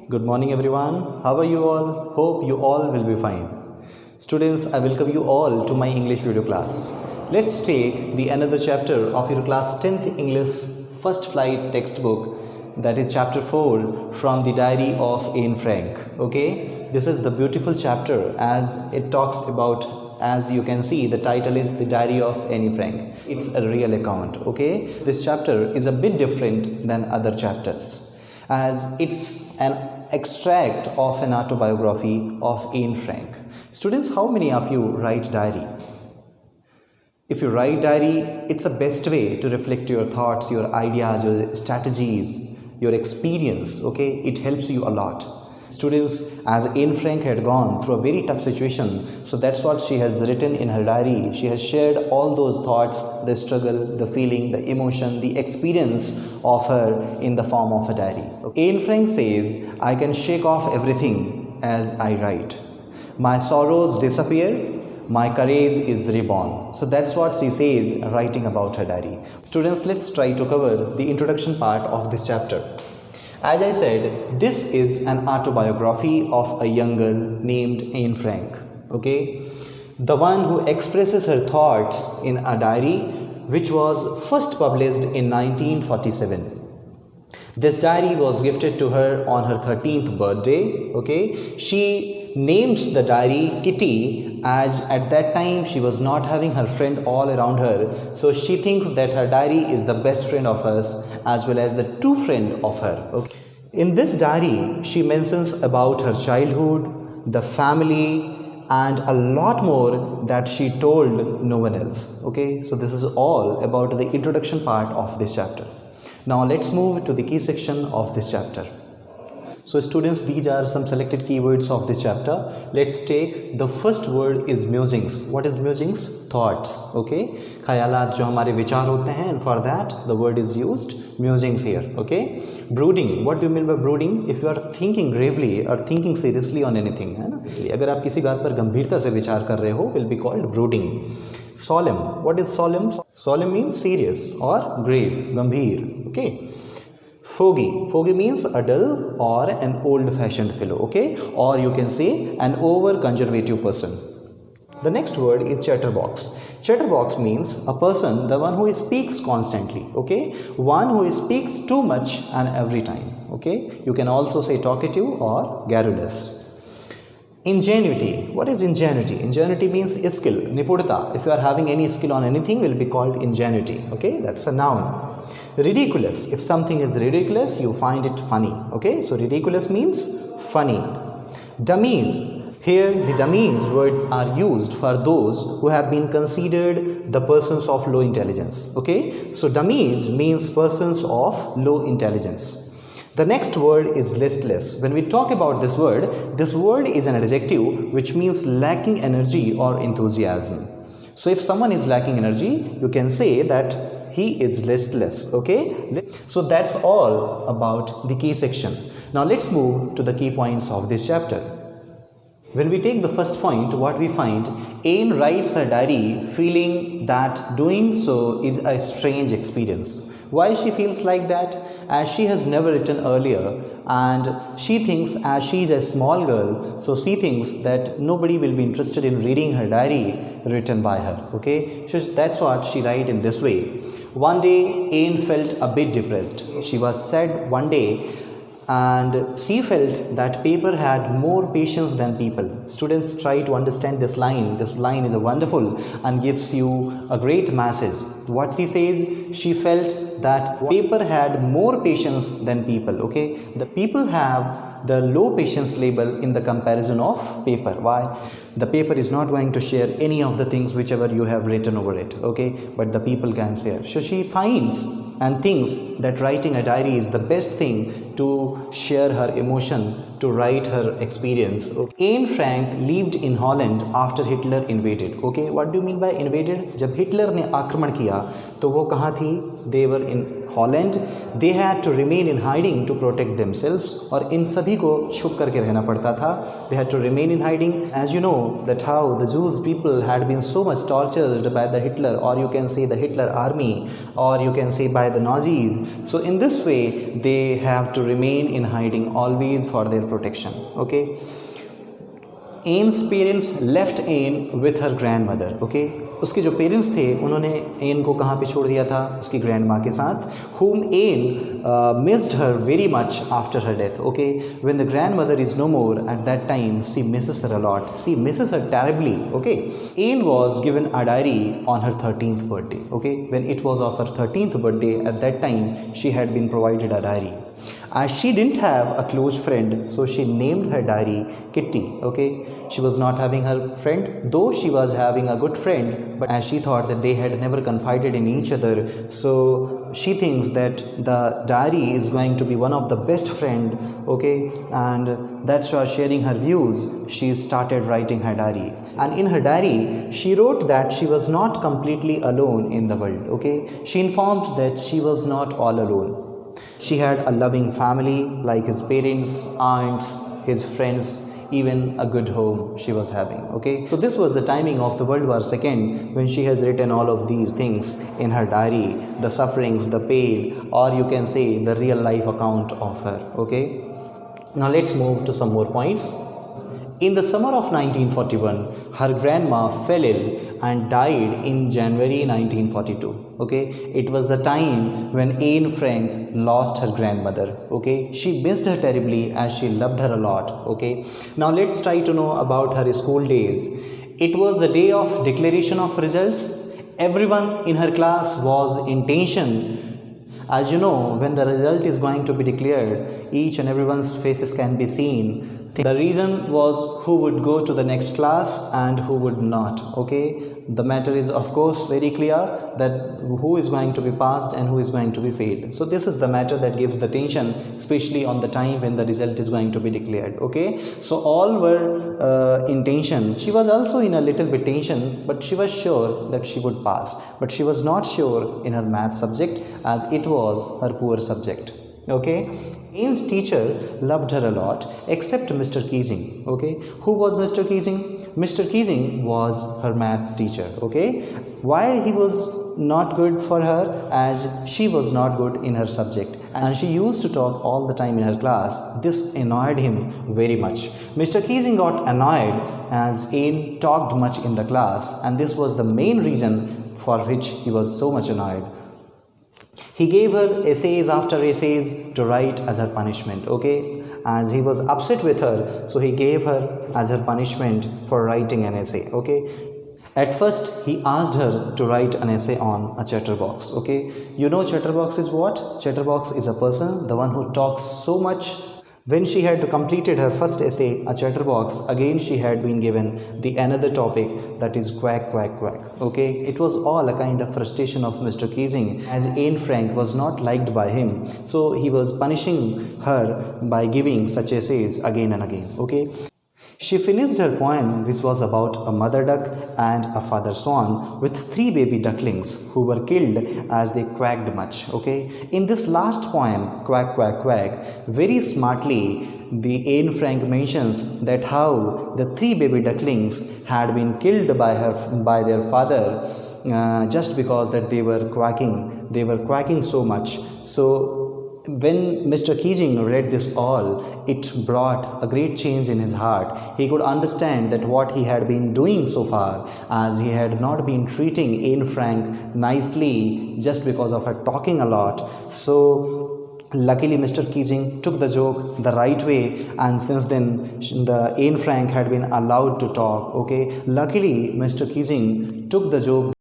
Good morning everyone. How are you all? Hope you all will be fine. Students, I welcome you all to my English video class. Let's take the another chapter of your class 10th English first flight textbook, that is chapter 4 from the diary of Anne Frank. Okay, this is the beautiful chapter as it talks about, as you can see, the title is the diary of Anne Frank. It's a real account. Okay, this chapter is a bit different than other chapters as it's an extract of an autobiography of Anne Frank. Students, how many of you write diary? If you write diary, it's the best way to reflect your thoughts, your ideas, your strategies, your experience. Okay, it helps you a lot. Students, as Anne Frank had gone through a very tough situation, so that's what she has written in her diary. She has shared all those thoughts, the struggle, the feeling, the emotion, the experience of her in the form of a diary. Anne Frank says, I can shake off everything as I write. My sorrows disappear, my courage is reborn. So that's what she says writing about her diary. Students, let's try to cover the introduction part of this chapter. As I said, this is an autobiography of a young girl named Anne Frank. Okay, the one who expresses her thoughts in a diary which was first published in 1947. This diary was gifted to her on her 13th birthday. Okay, she names the diary Kitty as at that time she was not having her friend all around her, so she thinks that her diary is the best friend of hers as well as the true friend of her. Okay, in this diary she mentions about her childhood, the family, and a lot more that she told no one else. Okay, so this is all about the introduction part of this chapter. Now let's move to the key section of this chapter. So students, these are some selected keywords of this chapter. Let's take the first word is musings. What is musings? Thoughts. Okay, khayalat jo hamare vichar hote hain, and for that the word is used musings here. Okay, brooding. What do you mean by brooding? If you are thinking gravely or thinking seriously on anything, है ना, इसलिए अगर आप किसी बात पर गंभीरता से विचार कर रहे हो, will be called brooding. Solemn. What is solemn? Solemn means serious or grave, गंभीर. Okay. Foggy. Foggy means a dull or an old-fashioned fellow. Okay, or you can say an over-conservative person. The next word is chatterbox. Chatterbox means a person, the one who speaks constantly. Okay, one who speaks too much and every time. Okay, you can also say talkative or garrulous. Ingenuity. What is ingenuity? Ingenuity means skill, nipudata. If you are having any skill on anything, will be called ingenuity. Okay, that's a noun. Ridiculous. If something is ridiculous, you find it funny. Okay, so ridiculous means funny. Dummies. Here the dummies words are used for those who have been considered the persons of low intelligence. Okay, so dummies means persons of low intelligence. The next word is listless. When we talk about this word is an adjective which means lacking energy or enthusiasm. So if someone is lacking energy, you can say that he is listless. Okay, so that's all about the key section. Now let's move to the key points of this chapter. When we take the first point, what we find, Anne writes her diary feeling that doing so is a strange experience. Why she feels like that? As she has never written earlier, and she thinks, as she is a small girl, so she thinks that nobody will be interested in reading her diary written by her. Okay, so that's what she writes in this way. One day Anne felt a bit depressed. She was sad one day and she felt that paper had more patience than people. Students, try to understand this line. This line is a wonderful and gives you a great message. What she says, she felt that paper had more patience than people. Okay, the people have the low patience label in the comparison of paper. Why? The paper is not going to share any of the things whichever you have written over it. Okay, but the people can share. So she finds and thinks that writing a diary is the best thing to share her emotion, to write her experience. Okay. Anne Frank lived in Holland after Hitler invaded. Okay, what do you mean by invaded? जब Hitler ने आक्रमण किया तो वो कहाँ थी? They were in Holland. They had to remain in hiding to protect themselves. और इन सभी को छुप करके रहना पड़ता था. They had to remain in hiding. As you know that how the Jewish people had been so much tortured by the Hitler, or you can say the Hitler army, or you can say by the Nazis. So in this way they have to remain in hiding always for their protection. Okay. Ann's parents left Ann with her grandmother. Okay, उसके जो parents थे उन्होंने N को कहाँ पे छोड़ दिया था? उसकी ग्रैंड माँ के साथ. whom Ann missed her very much after her death. Okay, when the grandmother is no more at that time, she misses her a lot. She misses her terribly. Okay, Anne was given a diary on her 13th birthday. Okay, when it was of her 13th birthday, at that time she had been provided a diary. As she didn't have a close friend, so she named her diary Kitty. Okay, she was not having her friend, though she was having a good friend, but as she thought that they had never confided in each other, so she thinks that the diary is going to be one of the best friend. Okay, and that's why sharing her views, she started writing her diary. And in her diary she wrote that she was not completely alone in the world. Okay, she informed that she was not all alone. She had a loving family like his parents, aunts, his friends, even a good home she was having. Okay, so this was the timing of the World War II when she has written all of these things in her diary, the sufferings, the pain, or you can say the real life account of her. Okay, now let's move to some more points. In the summer of 1941, her grandma fell ill and died in January 1942. Okay, it was the time when Anne Frank lost her grandmother. Okay, she missed her terribly as she loved her a lot. Okay, now let's try to know about her school days. It was the day of declaration of results. Everyone in her class was in tension. As you know, when the result is going to be declared, each and everyone's faces can be seen. The reason was who would go to the next class and who would not. Okay, the matter is of course very clear that who is going to be passed and who is going to be failed. So this is the matter that gives the tension, especially on the time when the result is going to be declared. Okay, so all were in tension. She was also in a little bit tension, but she was sure that she would pass. But she was not sure in her math subject, as it was her poor subject. Okay, Anne's teacher loved her a lot except Mr. Keesing. Okay, who was Mr. Keesing? Mr. Keesing was her maths teacher. Okay, why he was not good for her? As she was not good in her subject and she used to talk all the time in her class. This annoyed him very much. Mr. Keesing got annoyed as Anne talked much in the class, and this was the main reason for which he was so much annoyed. He gave her essays after essays to write as her punishment. Okay, as he was upset with her, so he gave her as her punishment for writing an essay. Okay, at first he asked her to write an essay on a chatterbox. Okay, you know chatterbox is what? Chatterbox is a person, the one who talks so much. When she had completed her first essay, a chatterbox, again she had been given the another topic, that is quack, quack, quack. Okay, it was all a kind of frustration of Mr. Keesing, as Anne Frank was not liked by him, so he was punishing her by giving such essays again and again. Okay, she finished her poem, which was about a mother duck and a father swan with 3 baby ducklings who were killed as they quacked much. Okay, in this last poem, quack, quack, quack, very smartly the Anne Frank mentions that how the 3 baby ducklings had been killed by their father just because that they were quacking so much. So when Mr. Keesing read this all, it brought a great change in his heart. He could understand that what he had been doing so far, as he had not been treating Anne Frank nicely just because of her talking a lot. So luckily Mr. Keesing took the joke the right way, and since then the Anne Frank had been allowed to talk. Okay, luckily Mr. Keesing took the joke